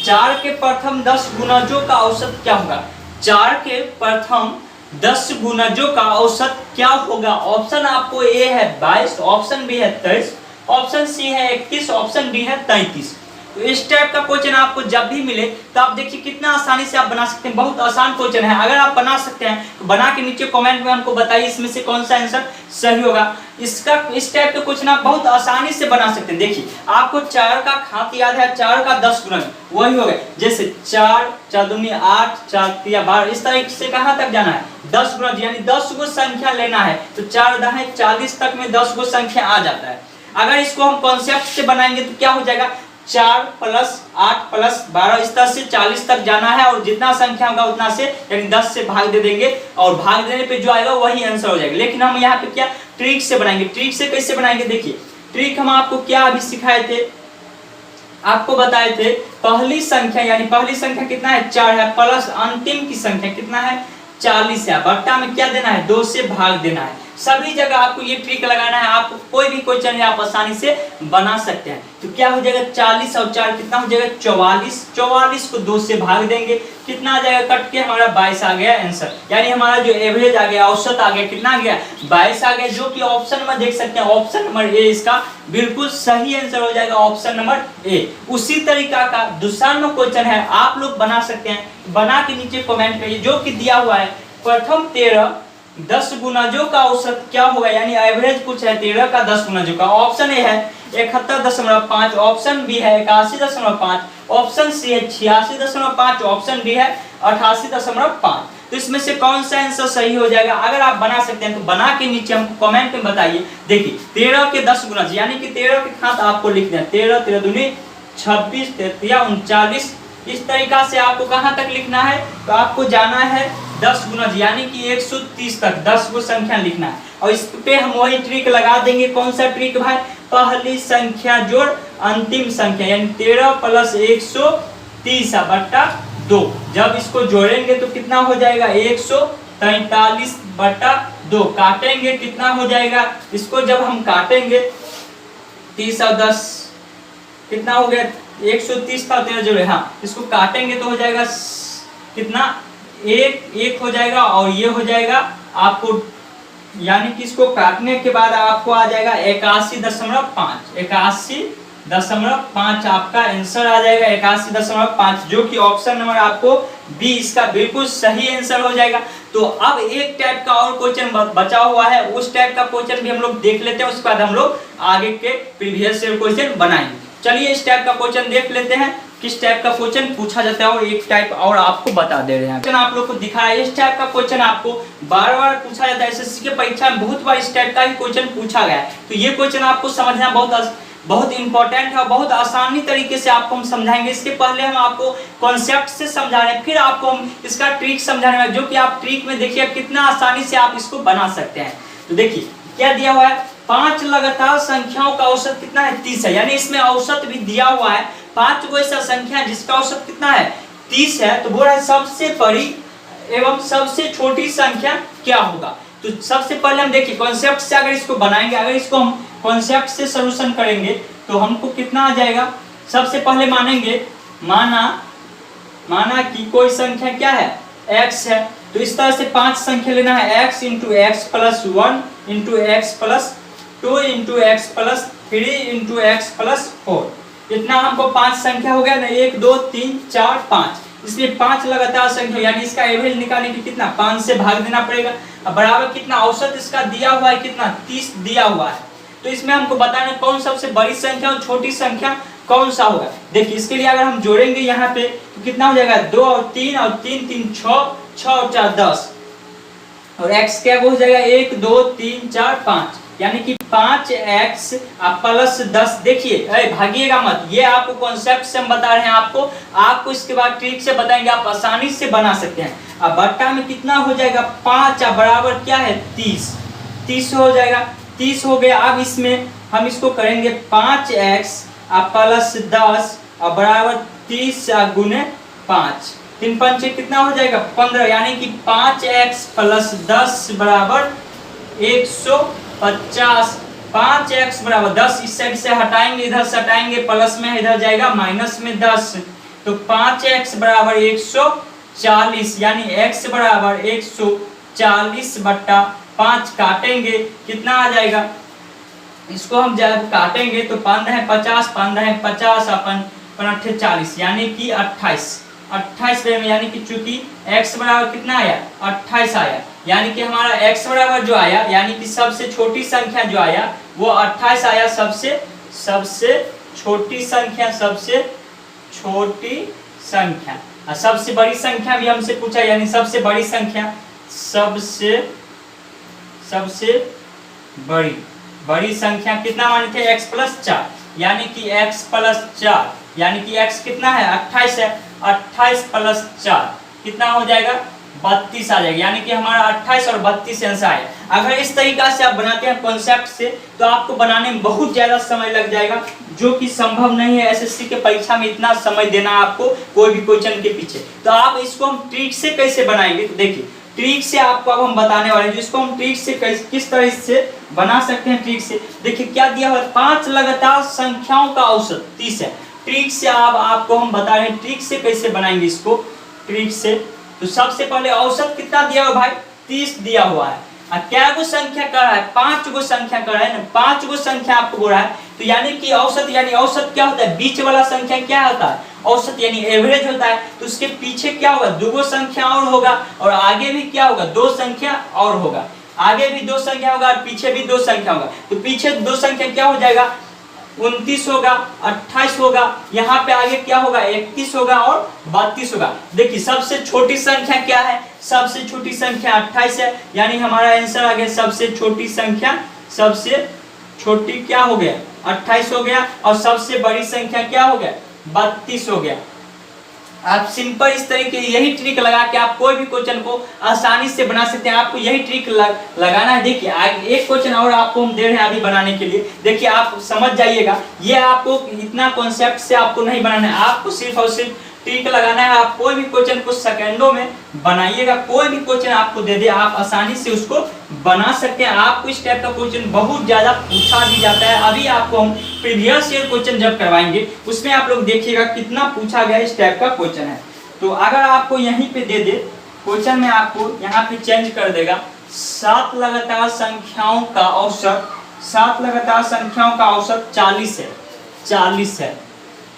4 के प्रथम 10 गुणजों का औसत क्या होगा, 4 के प्रथम 10 गुणजों का औसत क्या होगा। ऑप्शन आपको ए है 22, ऑप्शन बी है 23, ऑप्शन सी है 31, ऑप्शन डी है 33। तो इस टाइप का क्वेश्चन आपको जब भी मिले तो आप देखिए कितना आसानी से आप बना सकते हैं, बहुत आसान क्वेश्चन है। अगर आप बना सकते हैं तो बना के नीचे कमेंट में हमको बताइए इसमें से कौन सा आंसर सही होगा। इसका इस टाइप के क्वेश्चन आप बहुत आसानी से बना सकते हैं। देखिए आपको 4 का घात याद है, 4 का 10 गुना वही हो गया, जैसे 4 4 दूनी 8 4 3 12, इस तरीके से कहाँ तक जाना है 10 गुना, यानी 10 गो संख्या लेना है, तो 4 10 40 तक में 10 गो संख्या आ जाता है। अगर इसको हम कॉन्सेप्ट से बनाएंगे तो क्या हो जाएगा 4 + 8 + 12, इस तरह से 40 तक जाना है, और जितना संख्या होगा उतना से यानी 10 से भाग दे देंगे, और भाग देने पे जो आएगा वही आंसर हो जाएगा। लेकिन हम यहाँ पे क्या ट्रिक से बनाएंगे, ट्रिक से कैसे बनाएंगे, देखिए ट्रिक हम आपको क्या अभी सिखाए थे, आपको बताए थे पहली संख्या, यानी पहली संख्या कितना है 4 है, प्लस अंतिम की संख्या कितना है 40 है, बट्टा में क्या देना है 2 से भाग देना है। सभी जगह आपको ये ट्रिक लगाना है, आपको कोई भी क्वेश्चन है आप आसानी से बना सकते हैं। तो क्या हो जाएगा 40 और 4 कितना हो जाएगा 44, 44 को 2 से भाग देंगे, कितना आ जाएगा कट के हमारा 22 आ गया आंसर, यानी हमारा जो एवरेज आ गया औसत आ गया कितना आ गया 22 आ गया, जो कि ऑप्शन में देख सकते हैं, ऑप्शन नंबर ए इसका बिल्कुल सही आंसर हो जाएगा, ऑप्शन नंबर ए। उसी तरीका का दूसरा क्वेश्चन है आप लोग बना सकते हैं, बना के नीचे कमेंट करिए, जो कि दिया हुआ है प्रथम 13 10 गुणजों का औसत क्या होगा, यानी एवरेज कुछ है 13 का 10 गुणजों का। ऑप्शन ए है 71.5, ऑप्शन बी है 81.5, ऑप्शन सी है 86.5, ऑप्शन डी है 88.5। तो इसमें से कौन सा आंसर सही हो जाएगा। अगर आप बना सकते हैं तो बना के नीचे हमको कमेंट में बताइए। देखिए 13 के 10 गुणज यानी कि 13 के घात आपको लिख दें, 13 13 दूनी 26 33 39, इस तरीका से आपको कहां तक लिखना है, तो आपको जाना है 10 गुना यानी कि 130 तक 10 को संख्या लिखना है। और इस पे हम वही ट्रिक लगा देंगे। कौन सा ट्रिक भाई? पहली संख्या जोड़ अंतिम संख्या, यानी 13 प्लस 130 बट्टा 2। जब इसको जोड़ेंगे तो कितना हो जाएगा? 143 बट्टा 2। काटेंगे कितना हो जाएगा? इसको जब हम काटेंगे 30 और 10 कितना हो गया? 130 था 13 जोड़े, हाँ इसको काटेंगे तो हो जाएगा कितना? एक हो जाएगा और ये हो जाएगा आपको, यानी कि इसको काटने के बाद आपको आ जाएगा 81.5। 81.5 आपका आंसर आ जाएगा, 81.5, जो कि ऑप्शन नंबर आपको बी इसका बिल्कुल सही आंसर हो जाएगा। तो अब एक टाइप का और क्वेश्चन बचा हुआ है, उस टाइप का क्वेश्चन भी हम लोग देख लेते हैं, उसके बाद हम लोग आगे के प्रीवियस ईयर क्वेश्चन बनाएंगे। चलिए इस टाइप का क्वेश्चन देख लेते हैं, किस टाइप का क्वेश्चन पूछा जाता है, और एक टाइप और आपको बता दे रहे हैं। आप लोग को दिखाया इस टाइप का क्वेश्चन आपको बार बार पूछा जाता है। एसएससी के परीक्षा में बहुत बार इस टाइप का ही क्वेश्चन पूछा गया है। तो ये क्वेश्चन आपको समझना बहुत इंपॉर्टेंट है और बहुत आसानी तरीके से आपको हम समझाएंगे। इसके पहले हम आपको कॉन्सेप्ट से समझा रहे हैं, फिर आपको हम इसका ट्रिक समझाने वाले, जो कि आप ट्रिक में देखिए कितना आसानी से आप इसको बना सकते हैं। तो देखिए क्या दिया हुआ है, 5 लगातार संख्याओं का औसत कितना है? 30 है। यानी इसमें औसत भी दिया हुआ है। 5 को ऐसा संख्या जिसका औसत कितना है? 30 है। तो बोल रहा है सबसे बड़ी एवं सबसे छोटी संख्या क्या होगा। तो सबसे पहले हम देखिए कॉन्सेप्ट से अगर इसको बनाएंगे, अगर इसको हम कॉन्सेप्ट से सॉल्यूशन करेंगे तो हमको कितना आ जाएगा? सबसे पहले मानेंगे, माना कि कोई संख्या क्या है? x है। तो इस तरह से 5 संख्या लेना है, x into x plus 1 into x plus 2 into x plus 3 into x plus 4। इतना हमको 5 संख्या हो गया ना, 1 2 3 4 5। इसलिए 5 लगातार संख्या, यानी इसका एवरेज निकालने की कितना? 5 से भाग देना पड़ेगा। अब बराबर कितना औसत इसका दिया हुआ है? कितना? 30 दिया हुआ है। तो इसमें हमको बताना कौन सबसे बड़ी संख्या और छोटी संख्या कौन सा होगा। देखिए इसके लिए अगर हम जोड़ेंगे यहाँ पे तो कितना हो जाएगा? 2 और 3 और 3 3 6, 6 और 4 10, और x क्या हो जाएगा? 1 2 3 4 5, यानी कि 5x प्लस 10। देखिए भागिएगा मत, ये आपको कॉन्सेप्ट से हम बता रहे हैं, आपको इसके बाद ट्रिक से बताएंगे, आप आसानी से बना सकते हैं। अब बट्टा में कितना हो जाएगा? 5 बराबर क्या है? 30 हो जाएगा। 30 हो गया। अब इसमें हम इसको करेंगे 5x प्लस 10 और बराबर 30 गुने 5, 3 5 कितना हो जाएगा? 15, यानी कि 5x प्लस 10 बराबर 150। 5x बराबर 10 इस साइड से हटाएंगे, इधर से हटाएंगे, प्लस में इधर जाएगा माइनस में 10, तो 5x बराबर 140, यानी x बराबर 140 बट्टा 5। काटेंगे कितना आ जाएगा? इसको हम जब काटेंगे तो 5 है 50, 5 है 50, अपन 40, यानी कि 28 में, यानी कि चूंकि x बराबर कितना आया? 28 आया, यानी कि हमारा x बराबर जो आया, यानी कि सबसे छोटी संख्या जो आया वो 28 आया। सबसे छोटी संख्या, और सबसे बड़ी संख्या भी हमसे पूछा, यानी सबसे बड़ी संख्या, सबसे बड़ी संख्या कितना माने थे? x प्लस 4, यानी कि x प्लस 4, यानी कि x कितना है? 28 है। 28 प्लस 4 कितना हो जाएगा? 32 आ जाएगा, यानी कि हमारा 28 और 32 आंसर आया। अगर इस तरीका से आप बनाते हैं कॉन्सेप्ट से तो आपको बनाने में बहुत ज्यादा समय लग जाएगा, जो कि संभव नहीं है एसएससी के परीक्षा में इतना समय देना आपको कोई भी क्वेश्चन के पीछे। तो आप इसको हम ट्रिक से कैसे बनाएंगे, तो देखिए ट्रिक से आपको अब हम बताने वाले हैं, जिसको हम ट्रिक से किस तरह से बना सकते हैं। ट्रिक से देखिए क्या दिया हुआ है, 5 लगातार संख्याओं का औसत 30 है। ट्रिक से आपको हम बता रहे हैं ट्रिक से कैसे बनाएंगे इसको। ट्रिक से तो सबसे पहले औसत कितना दिया हुआ भाई? 30 दिया हुआ है। क्या गो संख्या कर रहा है? 5 गो संख्या कर रहा है ना, 5 गो संख्या आपको बोल रहा है। तो यानी कि औसत, यानी औसत क्या होता है? बीच वाला संख्या क्या होता है? औसत यानी एवरेज होता है। तो उसके पीछे क्या होगा? 2 गो संख्या और होगा, और आगे भी क्या होगा? 2 संख्या और होगा, आगे भी 2 संख्या होगा, और पीछे भी 2 संख्या होगा। तो पीछे 2 संख्या क्या हो जाएगा? 29 होगा, 28 होगा, यहाँ पे आगे क्या होगा? 31 होगा और 32 होगा। देखिए सबसे छोटी संख्या क्या है? सबसे छोटी संख्या 28 है, यानी हमारा आंसर आ गया सबसे छोटी संख्या। सबसे छोटी क्या हो गया? 28 हो गया, और सबसे बड़ी संख्या क्या हो गया? 32 हो गया। आप सिंपल इस तरीके यही ट्रिक लगा के आप कोई भी क्वेश्चन को आसानी से बना सकते हैं। आपको यही ट्रिक लगाना है। देखिए एक क्वेश्चन और आपको हम दे रहे हैं अभी बनाने के लिए। देखिए आप समझ जाइएगा, ये आपको इतना कॉन्सेप्ट से आपको नहीं बनाना है, आपको सिर्फ और सिर्फ ट्रिक लगाना है। आप कोई भी क्वेश्चन को सेकंडों में बनाइएगा। कोई भी क्वेश्चन आपको दे दे आप आसानी से उसको बना सकते हैं। आपको इस टाइप का क्वेश्चन बहुत ज्यादा पूछा भी जाता है। अभी आपको हम प्रीवियस ईयर क्वेश्चन जब करवाएंगे उसमें आप लोग देखिएगा कितना पूछा गया इस टाइप का क्वेश्चन है। तो अगर आपको यहीं पे दे दे क्वेश्चन में आपको यहाँ पे चेंज कर देगा 7 लगातार संख्याओं का औसत, 7 लगातार संख्याओं का औसत 40 है।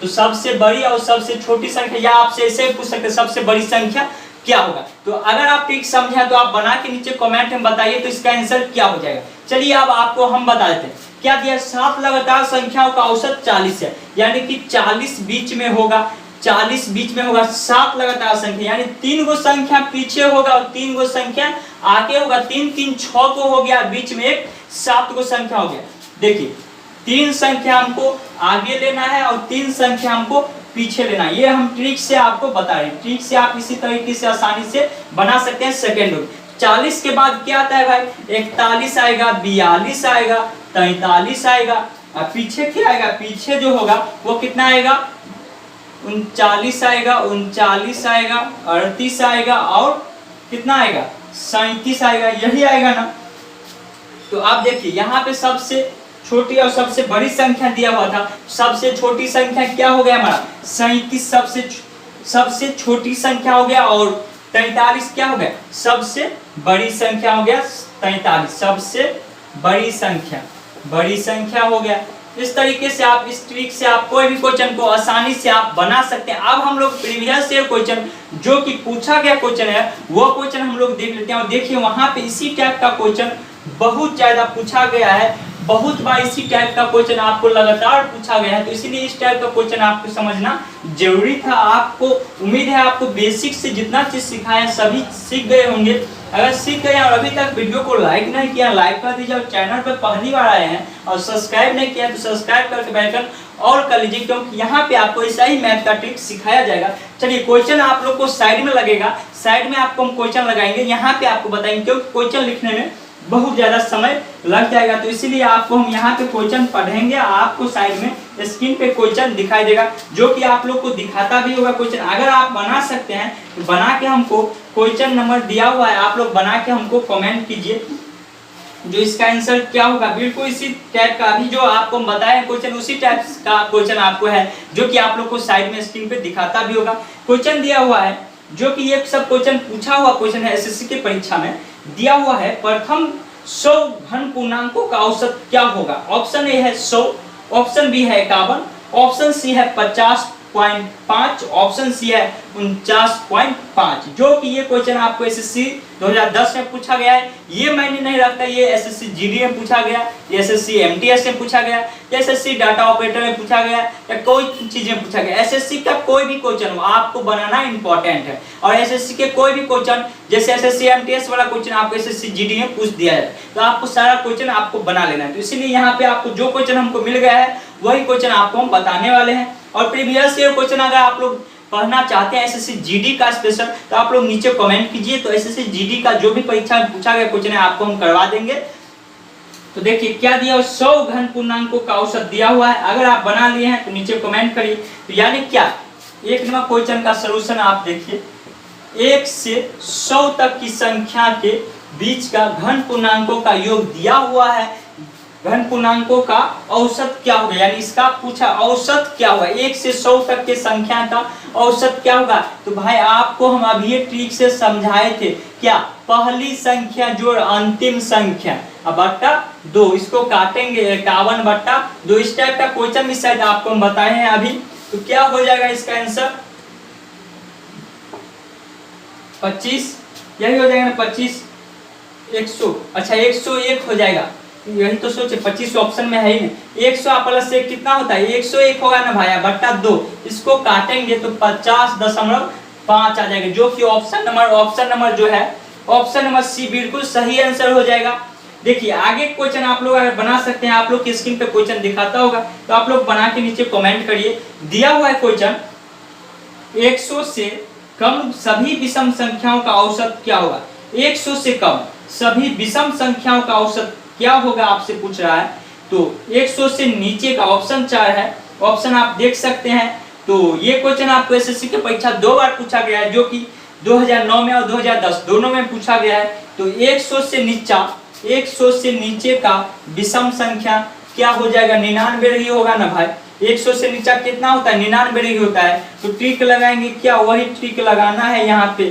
तो सबसे बड़ी और सबसे छोटी संख्या, या आपसे ऐसे पूछ सकते हैं सबसे बड़ी संख्या क्या होगा। तो अगर आप ट्रिक समझे तो आप बना के नीचे कमेंट में बताइए तो इसका आंसर क्या हो जाएगा। चलिए अब आपको हम बता देते हैं क्या दिया। 7 लगातार संख्याओं का औसत 40 है, यानी कि 40 बीच में होगा, 40 बीच में होगा 7 लगातार संख्या, यानी 3 गो संख्या पीछे होगा और 3 गो संख्या आगे होगा। 3 3 6 को हो गया, बीच में एक 7 गो संख्या हो गया। देखिए 3 संख्या हमको आगे लेना है और 3 संख्या हमको पीछे लेना है। ये हम ट्रिक से आपको बता रहे हैं। ट्रिक से आप इसी तरीके से आसानी से बना सकते हैं सेकेंड में। 40 के बाद क्या आता है भाई, 41 आएगा, 42 आएगा, 43 आएगा और पीछे क्या आएगा, पीछे जो होगा वो कितना आएगा, 39 आएगा, 39 आएगा, 38 आएगा और कितना आएगा, 37 आएगा। यही आएगा ना। तो आप देखिए यहाँ पे सबसे छोटी और सबसे बड़ी संख्या दिया हुआ था। सबसे छोटी संख्या क्या हो गया हमारा, 37 सबसे छोटी संख्या हो गया, और 43 क्या हो गया, सबसे बड़ी संख्या हो गया। 43 सबसे बड़ी संख्या हो गया। इस तरीके से आप इस ट्रिक से आप कोई भी क्वेश्चन को आसानी से आप बना सकते हैं। अब हम लोग प्रीवियस ईयर क्वेश्चन जो कि पूछा गया क्वेश्चन है वो क्वेश्चन हम लोग देख लेते हैं। और देखिए वहां पे इसी टाइप का क्वेश्चन बहुत ज्यादा पूछा गया है, बहुत बार इसी टाइप का क्वेश्चन आपको लगातार पूछा गया है। तो इसीलिए इस टाइप का क्वेश्चन आपको समझना जरूरी था। आपको उम्मीद है आपको बेसिक से जितना चीज सिखाया सभी सीख गए होंगे। अगर सीख गए और अभी तक वीडियो को लाइक नहीं किया लाइक कर दीजिए, और चैनल पर पहली बार आए हैं और सब्सक्राइब नहीं किया तो सब्सक्राइब करके बेल आइकन और कर लीजिए, क्योंकि यहाँ पे आपको ऐसा ही मैथ का ट्रिक सिखाया जाएगा। चलिए क्वेश्चन आप लोग को साइड में लगेगा, साइड में आपको हम क्वेश्चन लगाएंगे, यहाँ पे आपको बताएंगे, क्योंकि क्वेश्चन लिखने में बहुत ज्यादा समय लग जाएगा। तो इसीलिए आपको हम यहाँ पे क्वेश्चन पढ़ेंगे, आपको साइड में स्क्रीन पे क्वेश्चन दिखाई देगा जो कि आप लोग को दिखाता भी होगा क्वेश्चन। अगर आप बना सकते हैं तो बना के हमको क्वेश्चन नंबर दिया हुआ है, आप लोग बना के हमको कमेंट कीजिए जो इसका आंसर क्या होगा। बिल्कुल इसी टाइप का अभी जो आपको बताया क्वेश्चन उसी टाइप का क्वेश्चन आपको है, जो कि आप लोग को साइड में स्क्रीन पे दिखाता भी होगा। क्वेश्चन दिया हुआ है जो कि ये सब क्वेश्चन पूछा हुआ क्वेश्चन है एसएससी के परीक्षा में दिया हुआ है। प्रथम 100 घन पूर्णांकों का औसत क्या होगा। ऑप्शन ए है 100, ऑप्शन बी है 51, ऑप्शन सी है 50.5, ऑप्शन सी है 49.5। जो कि ये क्वेश्चन आपको एसएससी 2010 में पूछा गया है। ये मैंने नहीं रखता, ये एसएससी जीडी में पूछा गया, एसएससी एमटीएस में पूछा गया, एसएससी डाटा ऑपरेटर में पूछा गया, या कोई चीज में पूछा गया। एसएससी का कोई भी क्वेश्चन हो आपको बनाना इंपॉर्टेंट है। और एसएससी के कोई भी क्वेश्चन जैसे एसएससी एमटीएस वाला क्वेश्चन आपको एसएससी जीडी में पूछ दिया है, तो आपको सारा क्वेश्चन आपको बना लेना है। तो इसीलिए यहाँ पे आपको जो क्वेश्चन हमको मिल गया है वही क्वेश्चन आपको हम बताने वाले हैं। और प्रीवियस ईयर क्वेश्चन अगर आप लोग पढ़ना चाहते हैं एसएससी जीडी का स्पेशल, तो आप लोग नीचे कमेंट कीजिए, तो एसएससी जीडी का जो भी परीक्षा में पूछा गया क्वेश्चन है आपको हम करवा देंगे। तो देखिए क्या दिया, 100 घन पूर्णांकों का औसत दिया हुआ है। अगर आप बना लिए हैं तो नीचे कमेंट करिए। तो यानी क्या, एक नंबर क्वेश्चन का सलूशन आप देखिए, 1 से 100 तक की संख्या के बीच का घन पूर्णांकों का योग दिया हुआ है। घन पूर्णांकों का औसत क्या होगा, यानी इसका पूछा औसत क्या होगा, 1 से 100 तक के संख्या का औसत क्या होगा। तो भाई आपको हम अभी ट्रिक से समझाए थे, क्या, पहली संख्या जोड़ अंतिम संख्या बट्टा 2, इसको काटेंगे 51/2। इस टाइप का क्वेश्चन भी शायद आपको हम बताए हैं अभी। तो क्या हो जाएगा इसका आंसर, 25, यही हो जाएगा ना, 25 100, अच्छा 101 हो जाएगा। यही तो सोचे, 25 ऑप्शन में है ही नहीं। 100 प्लस 1 कितना होता है, 101 होगा ना भाई, बट्टा 2, इसको काटेंगे तो 50.5 आ जाएगा, जो कि ऑप्शन नंबर जो है ऑप्शन नंबर सी बिल्कुल सही आंसर हो जाएगा। देखिए आगे क्वेश्चन आप लोग अगर बना सकते हैं, आप लोग की स्क्रीन पे क्वेश्चन दिखाता होगा, तो आप लोग बना के नीचे कमेंट करिए। दिया हुआ है क्वेश्चन 100 से कम सभी विषम संख्याओं का औसत क्या होगा। 100 से कम सभी विषम संख्याओं का औसत क्या होगा आपसे पूछ रहा है। तो 100 से नीचे का ऑप्शन 4 है, ऑप्शन आप देख सकते हैं। तो ये क्वेश्चन आपको एसएससी के परीक्षा 2 बार पूछा गया है, जो कि 2009 में और 2010 दोनों में पूछा गया है। तो 100 से नीचे का विषम संख्या क्या हो जाएगा, 99 ही होगा ना भाई। 100 से नीचे कितना होता है, 99 ही होता है। तो ट्रिक लगाएंगे क्या, वही ट्रिक लगाना है यहाँ पे,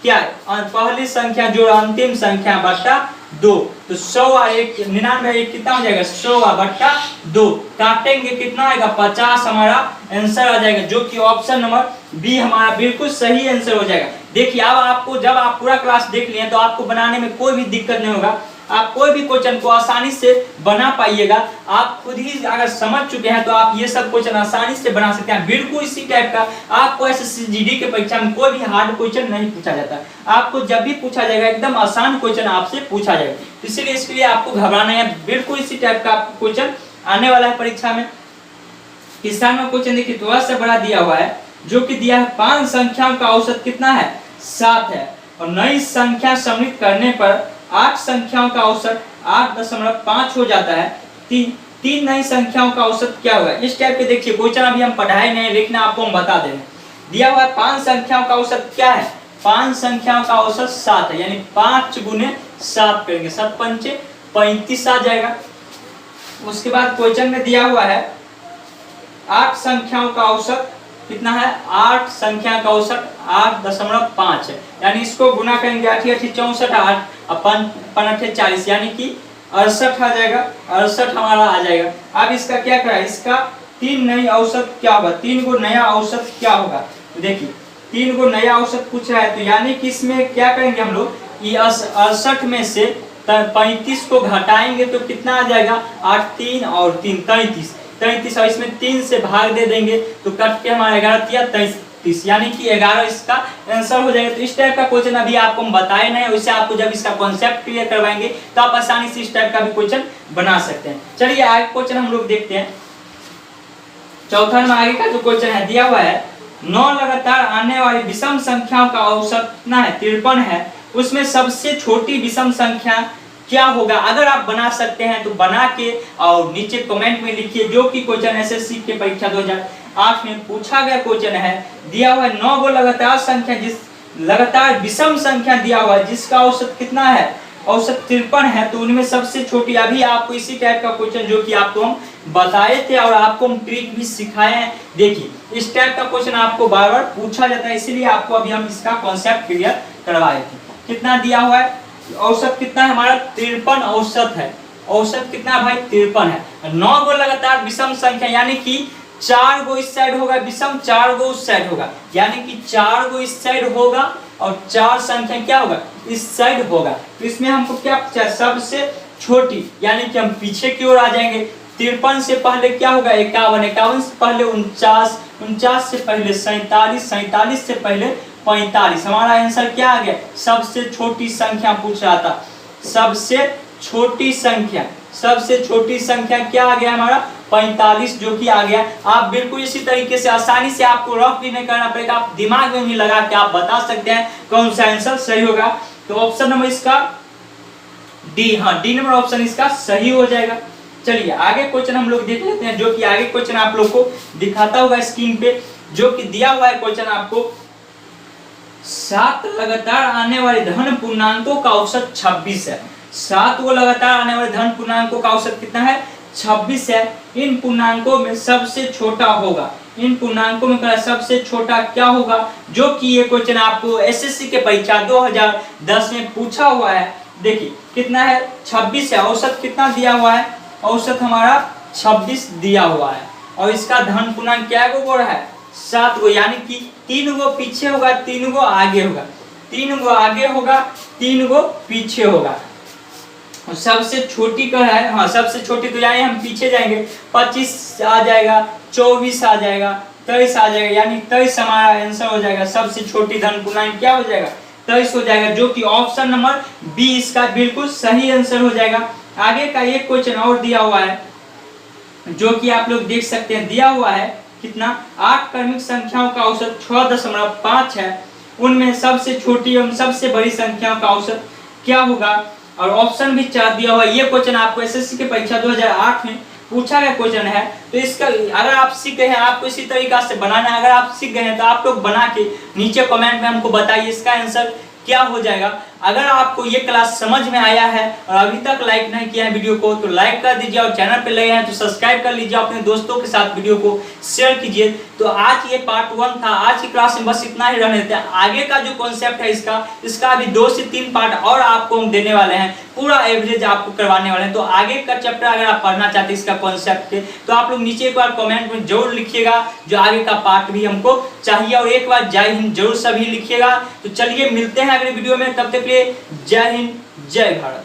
क्या पहली संख्या जो अंतिम संख्या बटा 2। तो 100 और 99 कितना हो जाएगा, 100 बटा 2, काटेंगे कितना आएगा, 50 हमारा आंसर आ जाएगा, जो कि ऑप्शन नंबर बी हमारा बिल्कुल सही आंसर हो जाएगा। देखिए अब आपको, जब आप पूरा क्लास देख लिए तो आपको बनाने में कोई भी दिक्कत नहीं होगा, आप कोई भी क्वेश्चन को आसानी से बना पाइएगा। आप खुद ही अगर समझ चुके हैं तो आप ये सब क्वेश्चन आसानी से बना सकते हैं। बिल्कुल इसी टाइप का आपको एसएससी जीडी के परीक्षा में कोई भी हार्ड क्वेश्चन नहीं पूछा जाता, आपको जब भी पूछा जाएगा एकदम आसान क्वेश्चन आपसे पूछा जाएगा। इसीलिए इसके लिए आपको घबराना है, बिल्कुल इसी टाइप का आपको क्वेश्चन आने वाला है परीक्षा में। किसान में क्वेश्चन देखिए थोड़ा सा बड़ा दिया हुआ है, जो कि दिया है 5 संख्याओं का औसत कितना है, 7 है, और नई संख्या सम्मिलित करने पर 8 संख्याओं का औसत 8.5 हो जाता है। 3 नई संख्याओं का औसत क्या होगा। इस टाइप के देखिए क्वेश्चन अभी हम पढ़ाए नहीं, लिखना आपको हम बता दे रहे हैं। दिया हुआ है 5 संख्याओं का औसत क्या है, 5 संख्याओं का औसत 7 है, यानी 5 गुने 7 करेंगे, 7 पंचे 35 आ जाएगा। उसके बाद क्वेश्चन में दिया हुआ है 8 संख्याओं का औसत कितना है, 8 संख्या का औसत 8.5 है, यानी इसको गुना करेंगे 8 × 8 = 64, 8 अपन 8 × 40 यानी कि 68 आ जाएगा, 68 हमारा आ जाएगा। अब इसका क्या करा, इसका 3 नई औसत क्या होगा, 3 को नया औसत क्या होगा। तो देखिए 3 को नया औसत पूछ रहा है, तो यानी कि इसमें क्या करेंगे हम लोग, 68 में से 35 को घटाएंगे तो कितना आ जाएगा, 8 3 और 3 33, और इसमें 3 से भाग दे देंगे तो कट के हमारा 11 33, यानी कि 11 इसका आंसर हो जाएगा। तो इस टाइप का क्वेश्चन अभी आपको हम बताए नहीं, वैसे आपको जब इसका कॉन्सेप्ट क्लियर करवाएंगे तो आप आसानी से इस टाइप का भी क्वेश्चन बना सकते हैं। चलिए आगे क्वेश्चन हम लोग देखते हैं। चौथा में आगे का जो क्वेश्चन है दिया हुआ है, 9 लगातार आने वाली विषम संख्याओं का औसत कितना है, 53 है, उसमें सबसे छोटी विषम संख्या क्या होगा। अगर आप बना सकते हैं तो बना के और नीचे कमेंट में लिखिए, जो कि क्वेश्चन एसएससी के परीक्षा 2008 में पूछा गया क्वेश्चन है। दिया हुआ है 9 गो लगातार संख्या, जिस लगातार विषम संख्या दिया हुआ है जिसका औसत कितना है, औसत 53 है, तो उनमें सबसे छोटी, अभी आपको इसी टाइप का क्वेश्चन जो कि आपको हम बताए थे और आपको हम ट्रिक भी सिखाए हैं। देखिए इस टाइप का क्वेश्चन आपको बार बार पूछा जाता है, इसीलिए आपको अभी हम इसका कॉन्सेप्ट क्लियर करवाए थे। कितना दिया हुआ है, औसत कितना है हमारा, 53 औसत है, औसत कितना भाई 53 है। 9 गो लगातार विषम संख्या, यानी कि 4 गो इस साइड होगा विषम, 4 गो उस साइड होगा, यानी कि 4 गो इस साइड होगा और 4 संख्या क्या होगा, इस साइड होगा। तो इसमें हमको क्या पूछा, सबसे छोटी, यानी कि हम पीछे की ओर आ जाएंगे। 53 से पहले क्या होगा, 51, 51 से पहले 49, 49 से पहले 47, 47 से पहले 45। हमारा आंसर क्या आ गया, सबसे छोटी संख्या पूछ रहा था, सबसे छोटी संख्या, सबसे छोटी संख्या क्या आ गया हमारा, 45, जो कि आ गया। आप बिल्कुल इसी तरीके से आसानी से, आपको रफ भी नहीं करना पड़ेगा, आप दिमाग में भी लगा के आप बता सकते हैं कौन सा आंसर सही होगा। तो ऑप्शन नंबर इसका डी, हाँ डी नंबर ऑप्शन इसका सही हो जाएगा। चलिए आगे क्वेश्चन हम लोग देख लेते हैं, जो कि आगे क्वेश्चन आप लोग को दिखाता होगा स्क्रीन पे, जो कि दिया हुआ है क्वेश्चन आपको, 7 लगातार आने वाले धन पूर्णांकों का औसत 26 है। 7 को लगातार आने वाले धन पूर्णांकों का औसत कितना है, 26 है। इन पूर्णांकों में सबसे छोटा होगा, इन पूर्णांकों में सबसे छोटा क्या होगा, जो कि ये क्वेश्चन आपको एसएससी के परीक्षा 2010 में पूछा हुआ है। देखिए कितना है, 26 है, औसत कितना दिया हुआ है, औसत हमारा 26 दिया हुआ है, और इसका धन पूर्णांक क्या गो है, 7 गो, यानी कि 3 गो पीछे होगा, 3 गो आगे होगा, 3 गो आगे होगा, 3 गो पीछे होगा। सबसे छोटी का है, हाँ सबसे छोटी, तो यानी हम पीछे जाएंगे, 25 आ जाएगा, 24 आ जाएगा, 23 आ जाएगा, यानी 23 हमारा आंसर हो जाएगा। सबसे छोटी धन पूर्णांक क्या हो जाएगा, 23 हो जाएगा, जो कि ऑप्शन नंबर बी इसका बिल्कुल सही आंसर हो जाएगा। आगे का एक क्वेश्चन और दिया हुआ है, जो कि आप लोग देख सकते हैं, दिया हुआ है कितना 8 क्रमिक संख्याओं का औसत 6.5 है, उनमें सबसे छोटी एवं सबसे बड़ी संख्याओं का औसत क्या होगा। और ऑप्शन भी चार दिया हुआ। ये क्वेश्चन आपको एसएससी की परीक्षा 2008 में पूछा गया क्वेश्चन है। तो इसका अगर आप सीख गए हैं, आपको इसी तरीका से बनाना है। अगर आप सीख गए हैं तो आप लोग बना के नीचे कमेंट में हमको बताइए इसका आंसर क्या हो जाएगा। अगर आपको ये क्लास समझ में आया है और अभी तक लाइक नहीं किया है वीडियो को तो लाइक कर दीजिए, और चैनल पे नए हैं तो सब्सक्राइब कर लीजिए, अपने दोस्तों के साथ वीडियो को शेयर कीजिए। तो आज ये पार्ट 1 था। आज की क्लास में बस इतना ही रहने देते हैं। आगे का जो कॉन्सेप्ट है इसका अभी 2 से 3 पार्ट और आपको हम देने वाले हैं, पूरा एवरेज आपको करवाने वाले हैं। तो आगे का चैप्टर अगर आप पढ़ना चाहते हैं इसका कॉन्सेप्ट के, तो आप लोग नीचे एक बार कमेंट में जरूर लिखिएगा जो आगे का पार्ट भी हमको चाहिए, और एक बार जय हिंद जरूर सभी लिखिएगा। तो चलिए मिलते हैं अगले वीडियो में, तब तक के लिए जय हिंद जय भारत।